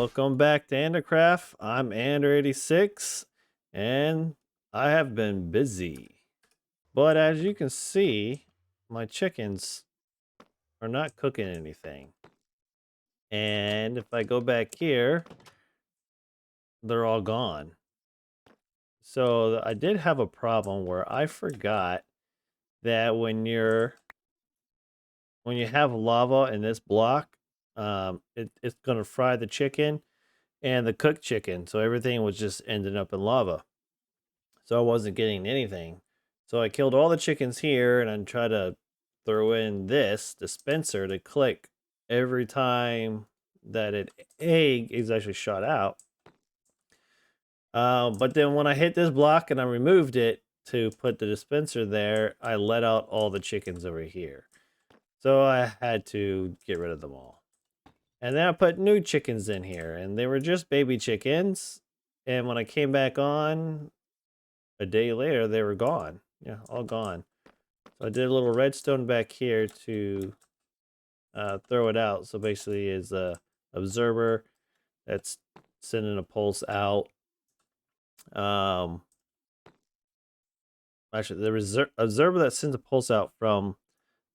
Welcome back to AnderCraft. I'm Ander86 and I have been busy. But as you can see, my chickens are not cooking anything. And if I go back here, they're all gone. So I did have a problem where I forgot that when you have lava in this block, it's gonna fry the chicken and the cooked chicken. So everything was just ending up in lava. So I wasn't getting anything. So I killed all the chickens here and I tried to throw in this dispenser to click every time that an egg is actually shot out. But then when I hit this block and I removed it to put the dispenser there, I let out all the chickens over here. So I had to get rid of them all. And then I put new chickens in here and they were just baby chickens. And when I came back on, a day later, they were gone. Yeah, all gone. So I did a little redstone back here to throw it out. So basically, is a observer that's sending a pulse out. Um, Actually, the observer that sends a pulse out from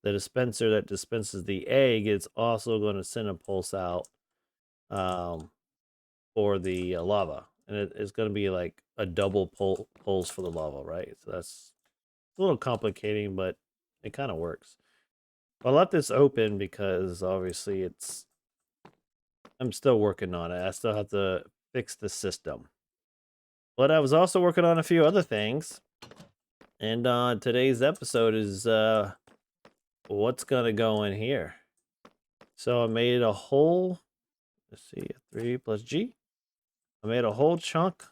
the dispenser that dispenses the egg is also going to send a pulse out for the lava, and it's going to be like a double pulse for the lava, right? So that's a little complicating, but it kind of works. I left this open because obviously I'm still working on it. I still have to fix the system. But I was also working on a few other things. And today's episode is what's gonna go in here. So I made a whole, let's see, 3 plus G. I made a whole chunk,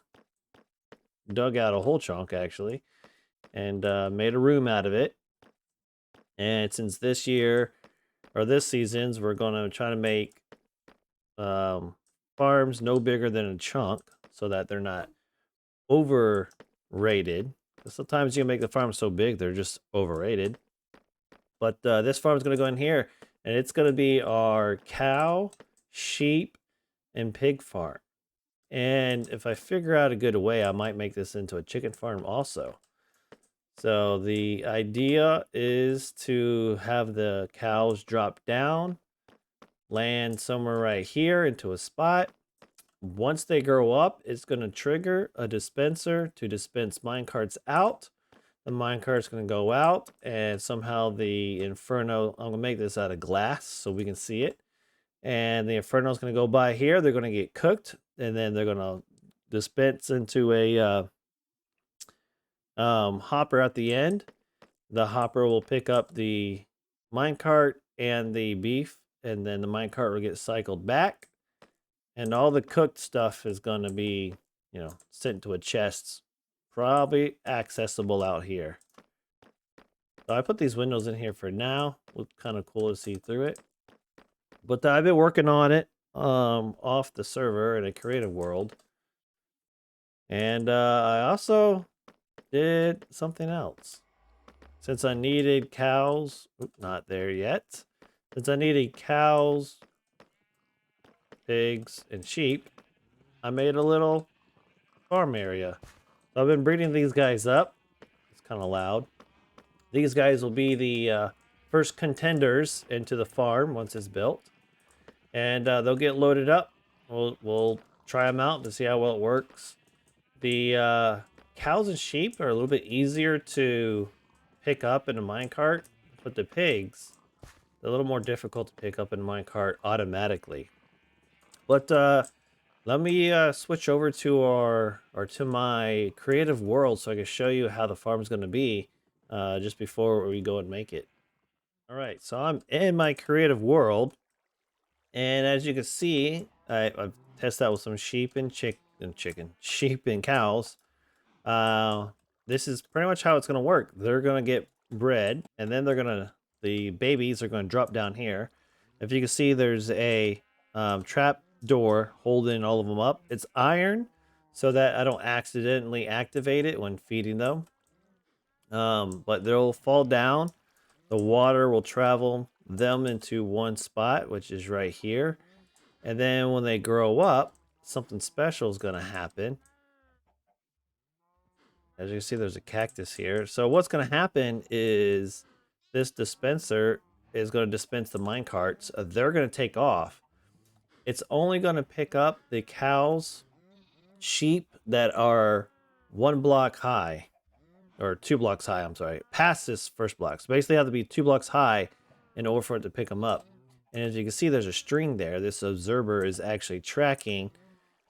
dug out a whole chunk actually, and made a room out of it. And since this year, or this season's, we're gonna try to make farms no bigger than a chunk so that they're not overrated. Sometimes you make the farm so big they're just overrated. But this farm is going to go in here and it's going to be our cow, sheep, and pig farm. And if I figure out a good way, I might make this into a chicken farm also. So the idea is to have the cows drop down, land somewhere right here into a spot. Once they grow up, it's going to trigger a dispenser to dispense minecarts out. The minecart's going to go out, and somehow the inferno, I'm going to make this out of glass so we can see it. And the inferno is going to go by here. They're going to get cooked, and then they're going to dispense into a hopper at the end. The hopper will pick up the minecart and the beef, and then the minecart will get cycled back. And all the cooked stuff is going to be, sent to a chest, probably accessible out here. So I put these windows in here for now. Look kind of cool to see through it. But I've been working on it off the server in a creative world. And I also did something else. Since I needed cows, not there yet. Since I needed cows, pigs, and sheep, I made a little farm area. So I've been breeding these guys up. It's kind of loud. These guys will be the first contenders into the farm once it's built. And they'll get loaded up. We'll try them out to see how well it works. The cows and sheep are a little bit easier to pick up in a minecart, but the pigs, they're a little more difficult to pick up in a minecart automatically. But let me switch over to to my creative world so I can show you how the farm's going to be just before we go and make it. All right, so I'm in my creative world, and as you can see, I've tested out with some sheep and sheep and cows. This is pretty much how it's going to work. They're going to get bred, and then the babies are going to drop down here. If you can see, there's a trap door holding all of them up. It's iron so that I don't accidentally activate it when feeding them. But they'll fall down. The water will travel them into one spot, which is right here. And then when they grow up, something special is going to happen. As you can see, there's a cactus here. So what's going to happen is this dispenser is going to dispense the mine carts. They're going to take off. It's only going to pick up the cows, sheep that are 1 block high, or 2 blocks high, I'm sorry, past this first block. So basically, they have to be 2 blocks high in order for it to pick them up. And as you can see, there's a string there. This observer is actually tracking.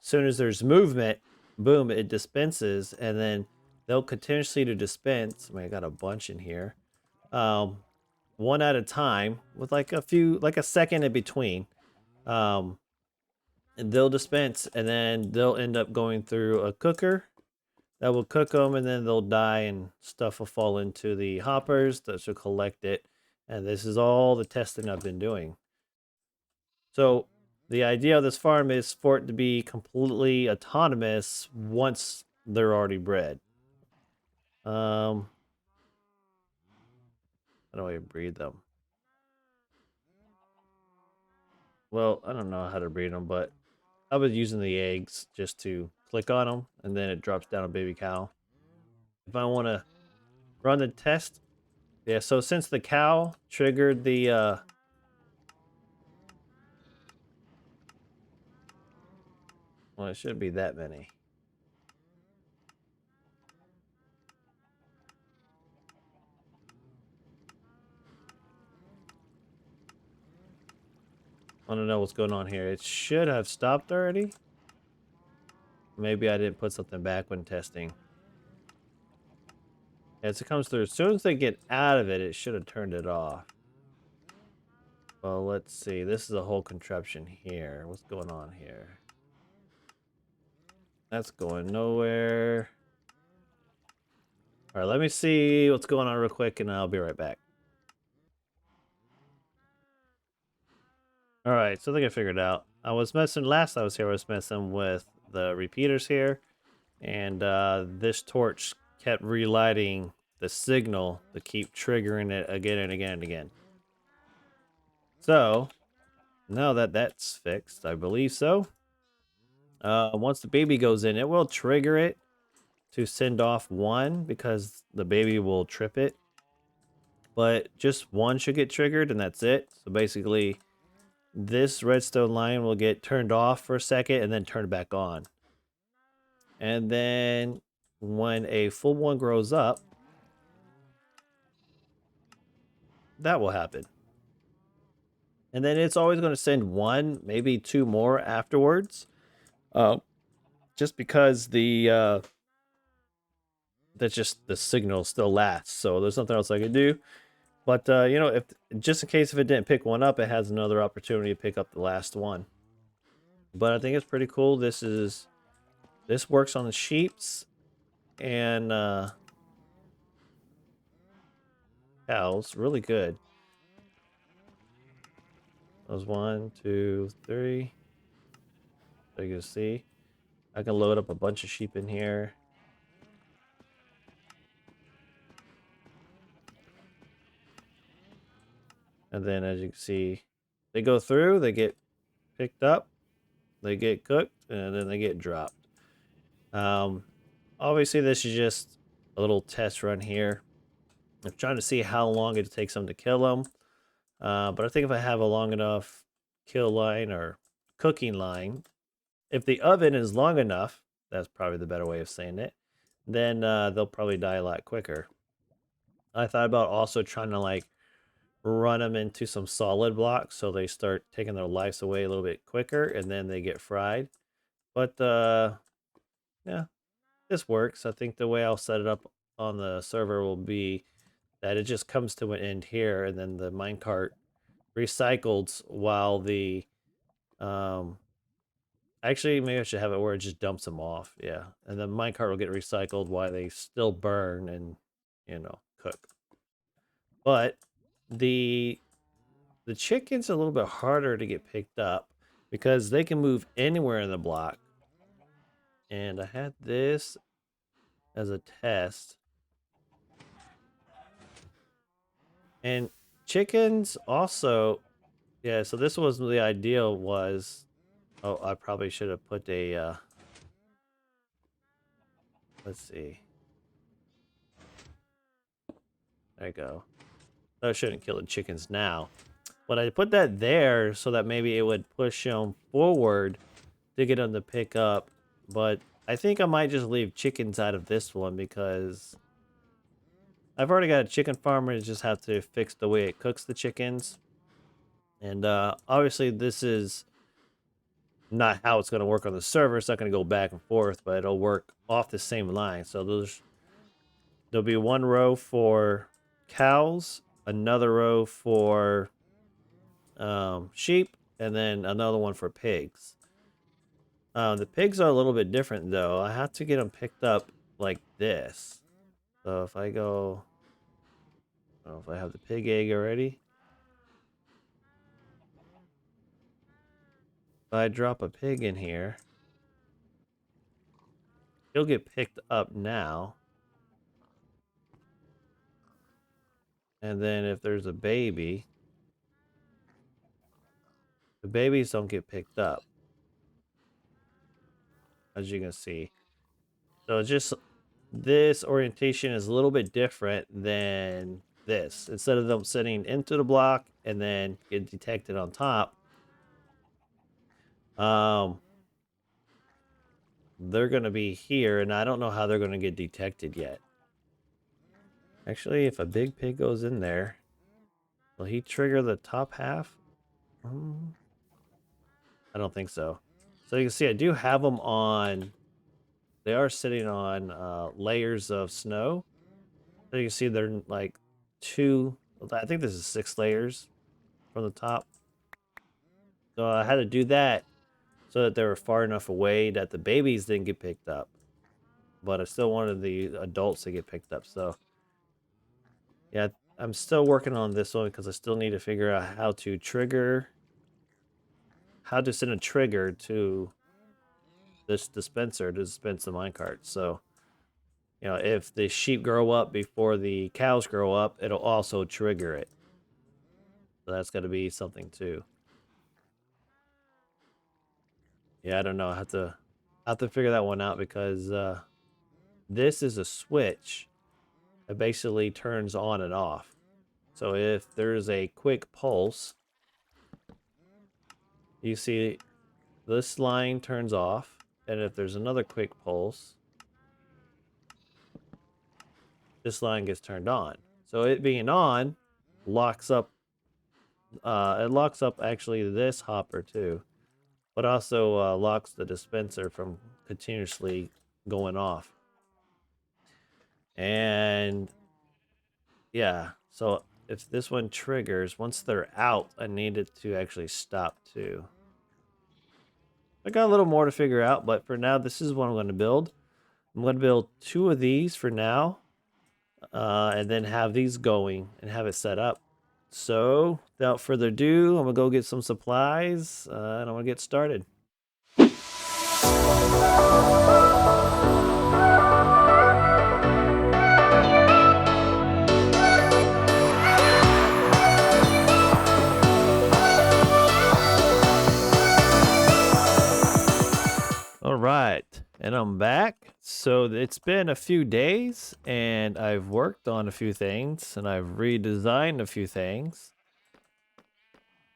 As soon as there's movement, boom, it dispenses, and then they'll continuously to dispense. I mean, I got a bunch in here. One at a time with like a second in between. And they'll dispense, and then they'll end up going through a cooker that will cook them, and then they'll die, and stuff will fall into the hoppers that should collect it. And this is all the testing I've been doing. So the idea of this farm is for it to be completely autonomous once they're already bred. How do I breed them? Well, I don't know how to breed them, but I was using the eggs just to click on them, and then it drops down a baby cow. If I want to run the test, yeah, so since the cow triggered the, well, it shouldn't be that many. I don't know what's going on here. It should have stopped already. Maybe I didn't put something back when testing. As it comes through, as soon as they get out of it, it should have turned it off. Well, let's see. This is a whole contraption here. What's going on here? That's going nowhere. All right, let me see what's going on real quick, and I'll be right back. All right, so I think I figured it out. I was messing last I was here. I was messing with the repeaters here, and this torch kept relighting the signal to keep triggering it again and again and again. So now that that's fixed, I believe so. Once the baby goes in, it will trigger it to send off one because the baby will trip it. But just one should get triggered, and that's it. So basically, this redstone line will get turned off for a second and then turned back on. And then when a full one grows up, that will happen. And then it's always going to send one, maybe two more afterwards. Just because that's just the signal still lasts. So there's nothing else I can do. But you know, if just in case if it didn't pick one up, it has another opportunity to pick up the last one. But I think it's pretty cool. This works on the sheeps and cows. Really good. That was 1, 2, 3. So you can see, I can load up a bunch of sheep in here. And then as you can see, they go through, they get picked up, they get cooked, and then they get dropped. Obviously this is just a little test run here. I'm trying to see how long it takes them to kill them. But I think if I have a long enough kill line or cooking line, if the oven is long enough, that's probably the better way of saying it, then they'll probably die a lot quicker. I thought about also trying to like run them into some solid blocks so they start taking their lives away a little bit quicker and then they get fried. But yeah, this works. I think the way I'll set it up on the server will be that it just comes to an end here, and then the minecart recycles while the actually maybe I should have it where it just dumps them off. Yeah, and the minecart will get recycled while they still burn and, you know, cook. But the chicken's a little bit harder to get picked up because they can move anywhere in the block. And I had this as a test. And chickens also, yeah, so this was the ideal was Oh, I probably should have put a, let's see. There you go. I shouldn't kill the chickens now. But I put that there so that maybe it would push them forward to get them to pick up. But I think I might just leave chickens out of this one because I've already got a chicken farm and just have to fix the way it cooks the chickens. And obviously this is not how it's going to work on the server. It's not going to go back and forth, but it'll work off the same line. So there'll be one row for cows, another row for sheep, and then another one for pigs. The pigs are a little bit different though. I have to get them picked up like this. So if I go, I don't know if I have the pig egg already. If I drop a pig in here, he'll get picked up now. And then if there's a baby, the babies don't get picked up, as you can see. So just this orientation is a little bit different than this. Instead of them sitting into the block and then get detected on top, they're going to be here, and I don't know how they're going to get detected yet. Actually, if a big pig goes in there, will he trigger the top half? I don't think so. So you can see I do have them on. They are sitting on layers of snow. So you can see they're like I think this is 6 layers from the top. So I had to do that so that they were far enough away that the babies didn't get picked up. But I still wanted the adults to get picked up. So yeah, I'm still working on this one because I still need to figure out how to send a trigger to this dispenser to dispense the minecart. So, you know, if the sheep grow up before the cows grow up, it'll also trigger it. So that's got to be something too. Yeah, I don't know. I have to figure that one out because this is a switch that basically turns on and off. So if there's a quick pulse, you see this line turns off, and if there's another quick pulse, this line gets turned on. So it being on locks up. It locks up actually this hopper too, but also locks the dispenser from continuously going off. And yeah, so if this one triggers, once they're out, I need it to actually stop too. I got a little more to figure out, but for now, this is what I'm going to build. I'm going to build 2 of these for now, and then have these going and have it set up. So, without further ado, I'm going to go get some supplies, and I'm going to get started. All right, and I'm back. So it's been a few days, and I've worked on a few things, and I've redesigned a few things.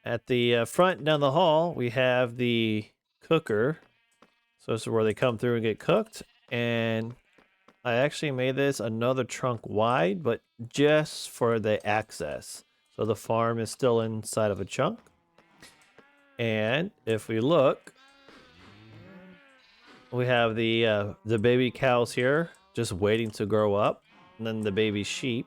At the front down the hall, we have the cooker. So this is where they come through and get cooked. And I actually made this another trunk wide, but just for the access. So the farm is still inside of a chunk. And if we look, we have the baby cows here just waiting to grow up, and then the baby sheep.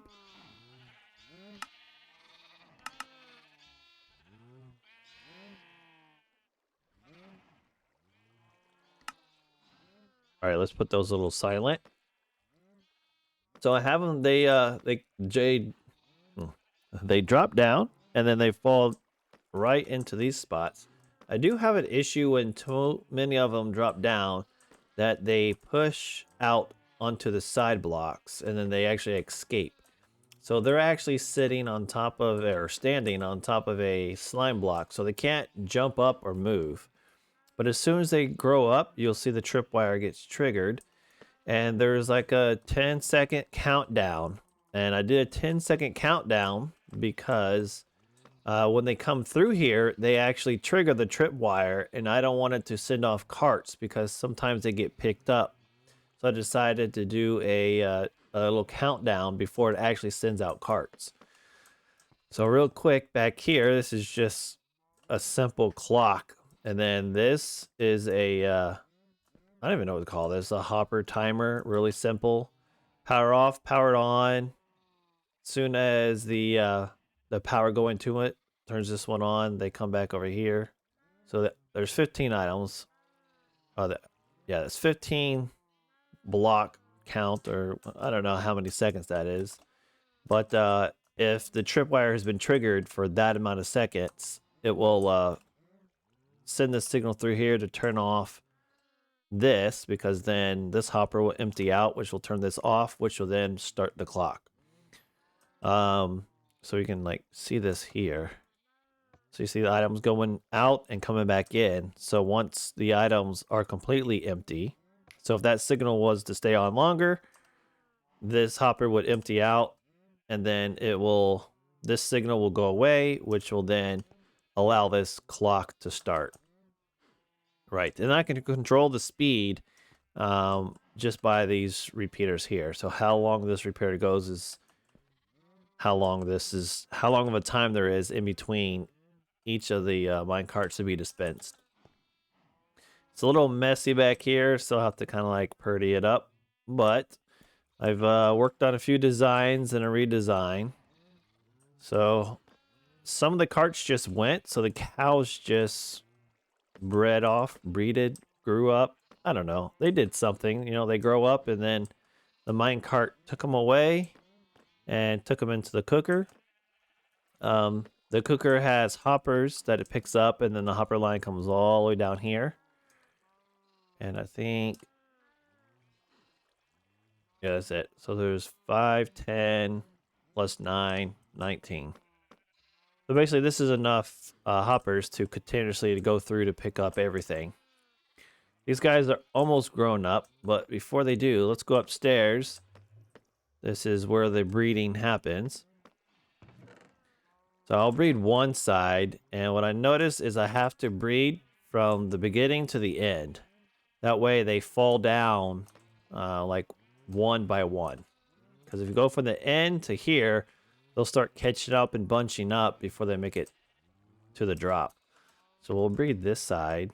All right, let's put those a little silent. So I have them. They drop down and then they fall right into these spots. I do have an issue when too many of them drop down that they push out onto the side blocks and then they actually escape. So they're actually sitting on top of or standing on top of a slime block, so they can't jump up or move. But as soon as they grow up, you'll see the tripwire gets triggered. And there's like a 10-second countdown. And I did a 10-second countdown because when they come through here, they actually trigger the tripwire. And I don't want it to send off carts because sometimes they get picked up. So I decided to do a little countdown before it actually sends out carts. So real quick back here, this is just a simple clock. And then this is a, I don't even know what to call this, a hopper timer, really simple. Power off, power on. Soon as the power go into it, turns this one on, they come back over here. So there's 15 items. Yeah, that's 15 block count, or I don't know how many seconds that is. But if the tripwire has been triggered for that amount of seconds, it will send the signal through here to turn off this, because then this hopper will empty out, which will turn this off, which will then start the clock. So we can like see this here. So you see the items going out and coming back in. So once the items are completely empty, so if that signal was to stay on longer, this hopper would empty out, and then this signal will go away, which will then allow this clock to start. Right, and I can control the speed just by these repeaters here. So how long this repeater goes is how long of a time there is in between each of the mine carts to be dispensed. It's a little messy back here, so I'll have to kind of like purdy it up. But I've worked on a few designs and a redesign. So some of the carts just went, so the cows just breeded, grew up. I don't know. They did something, you know, they grow up, and then the mine cart took them away and took them into the cooker. The cooker has hoppers that it picks up, and then the hopper line comes all the way down here. And I think, yeah, that's it. So there's 5, 10, plus 9, 19. So basically this is enough hoppers to continuously go through to pick up everything. These guys are almost grown up, but before they do, let's go upstairs. This is where the breeding happens. So I'll breed one side, and what I notice is I have to breed from the beginning to the end. That way they fall down like one by one. Because if you go from the end to here, they'll start catching up and bunching up before they make it to the drop. So we'll breed this side.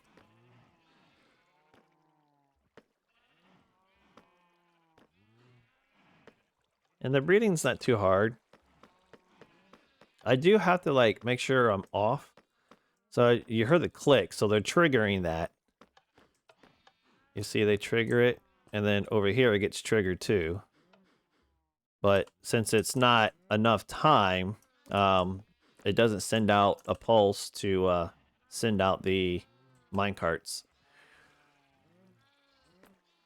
And the breeding's not too hard. I do have to like make sure I'm off. So you heard the click, so they're triggering that. You see they trigger it, and then over here it gets triggered too. But since it's not enough time, it doesn't send out a pulse to send out the minecarts.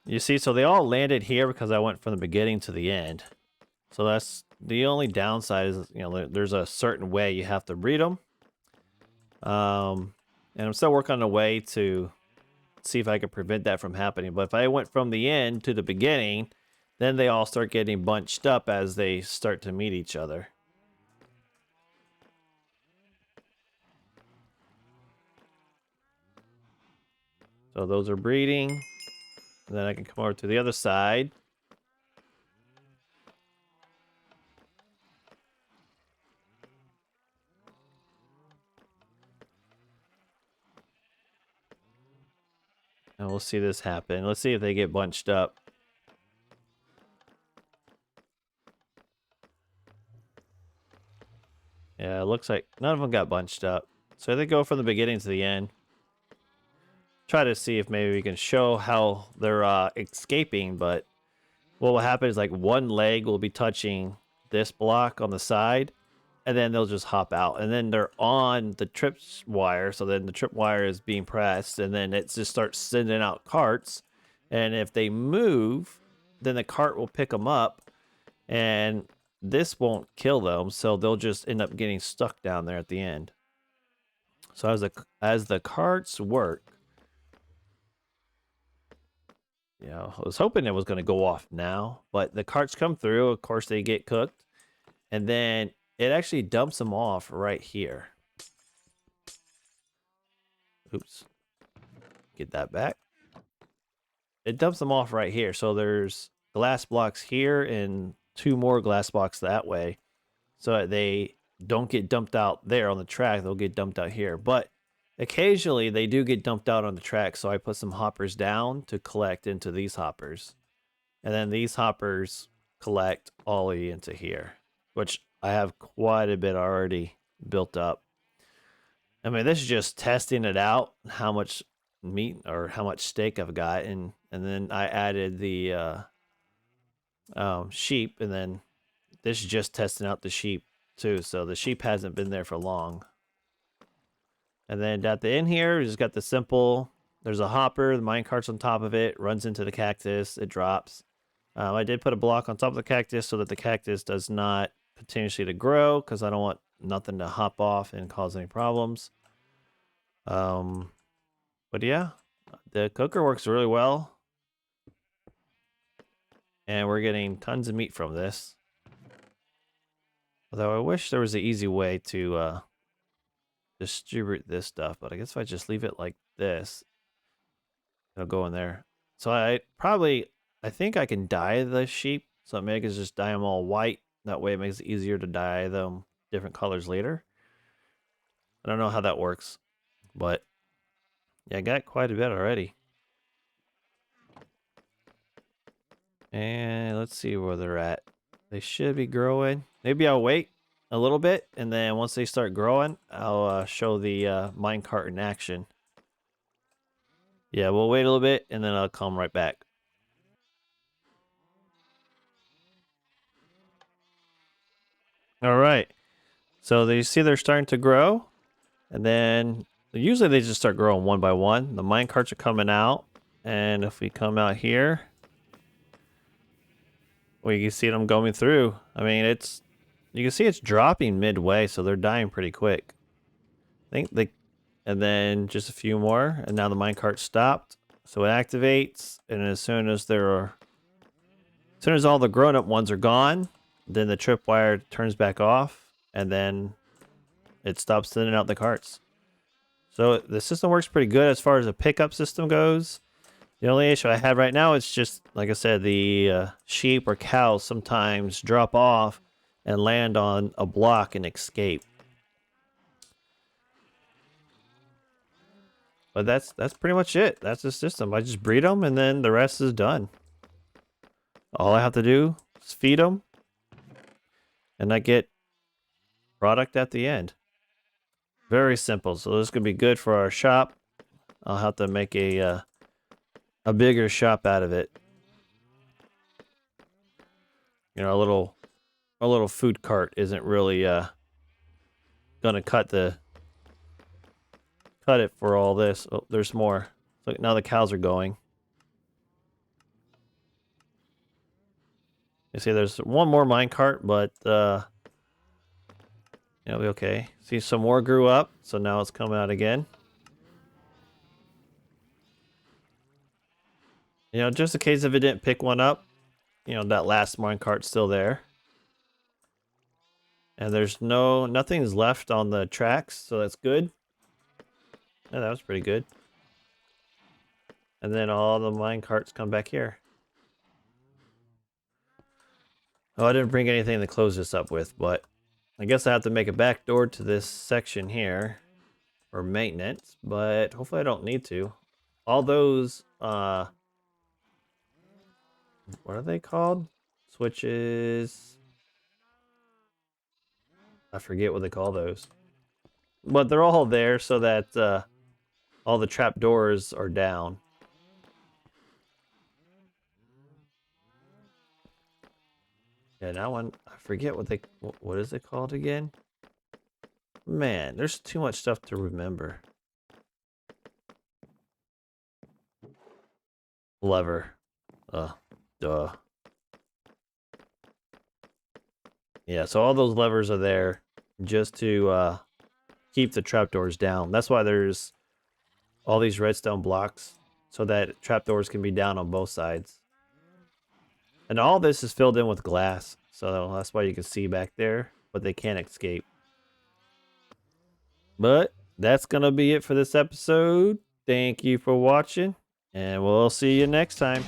You see, so they all landed here because I went from the beginning to the end. So that's the only downside is, you know, there's a certain way you have to breed them. And I'm still working on a way to see if I can prevent that from happening. But if I went from the end to the beginning, then they all start getting bunched up as they start to meet each other. So those are breeding. And then I can come over to the other side. And we'll see this happen. Let's see if they get bunched up. Yeah, it looks like none of them got bunched up. So they go from the beginning to the end. Try to see if maybe we can show how they're escaping, but what will happen is like one leg will be touching this block on the side, and then they'll just hop out, and then they're on the trip wire, so then the trip wire is being pressed, and then it just starts sending out carts, and if they move, then the cart will pick them up, and this won't kill them, so they'll just end up getting stuck down there at the end. So as the carts work, You know, I was hoping it was going to go off now, but the carts come through. Of course, they get cooked, and then it actually dumps them off right here. Oops. Get that back. It dumps them off right here. So there's glass blocks here and 2 more glass blocks that way. So that they don't get dumped out there on the track. They'll get dumped out here. But occasionally they do get dumped out on the track. So I put some hoppers down to collect into these hoppers. And then these hoppers collect all the way into here, which I have quite a bit already built up. I mean, this is just testing it out, how much meat or how much steak I've got. And then I added the sheep, and then this is just testing out the sheep too. So the sheep hasn't been there for long. And then at the end here, we just got the simple, there's a hopper, the minecart's on top of it, runs into the cactus, it drops. I did put a block on top of the cactus so that the cactus does not potentially to grow, because I don't want nothing to hop off and cause any problems. But yeah, the cooker works really well. And we're getting tons of meat from this. Although I wish there was an easy way to distribute this stuff, but I guess if I just leave it like this, it'll go in there. So I think I can dye the sheep, so maybe I can just dye them all white. That way it makes it easier to dye them different colors later. I don't know how that works, but yeah, I got quite a bit already. And let's see where they're at. They should be growing. Maybe I'll wait a little bit, and then once they start growing, I'll show the minecart in action. Yeah, we'll wait a little bit, and then I'll come right back. All right. So you see they're starting to grow, and then usually they just start growing one by one. The minecarts are coming out, and if we come out here, well, you can see them going through. I mean, you can see it's dropping midway, so they're dying pretty quick. And then just a few more, and now the minecart stopped. So it activates, and as soon as all the grown-up ones are gone, then the tripwire turns back off, and then it stops sending out the carts. So the system works pretty good as far as the pickup system goes. The only issue I have right now is just, like I said, the sheep or cows sometimes drop off and land on a block and escape. But that's pretty much it. That's the system. I just breed them, and then the rest is done. All I have to do is feed them, and I get product at the end. Very simple. So this could be good for our shop. I'll have to make a bigger shop out of it. You know, a little food cart isn't really gonna cut it for all this. Oh, there's more. Look, now the cows are going. You see, there's one more minecart, but it'll be okay. See, some more grew up, so now it's coming out again. You know, just in case if it didn't pick one up, you know, that last minecart's still there. And there's nothing's left on the tracks, so that's good. Yeah, that was pretty good. And then all the minecarts come back here. Oh, I didn't bring anything to close this up with, but I guess I have to make a back door to this section here for maintenance, but hopefully I don't need to. All those, what are they called? Switches. I forget what they call those. But they're all there so that all the trap doors are down. Yeah, that one, I forget what is it called again? Man, there's too much stuff to remember. Lever. Duh. Yeah, so all those levers are there just to keep the trapdoors down. That's why there's all these redstone blocks, so that trapdoors can be down on both sides. And all this is filled in with glass, so that's why you can see back there, but they can't escape. But that's going to be it for this episode. Thank you for watching, and we'll see you next time.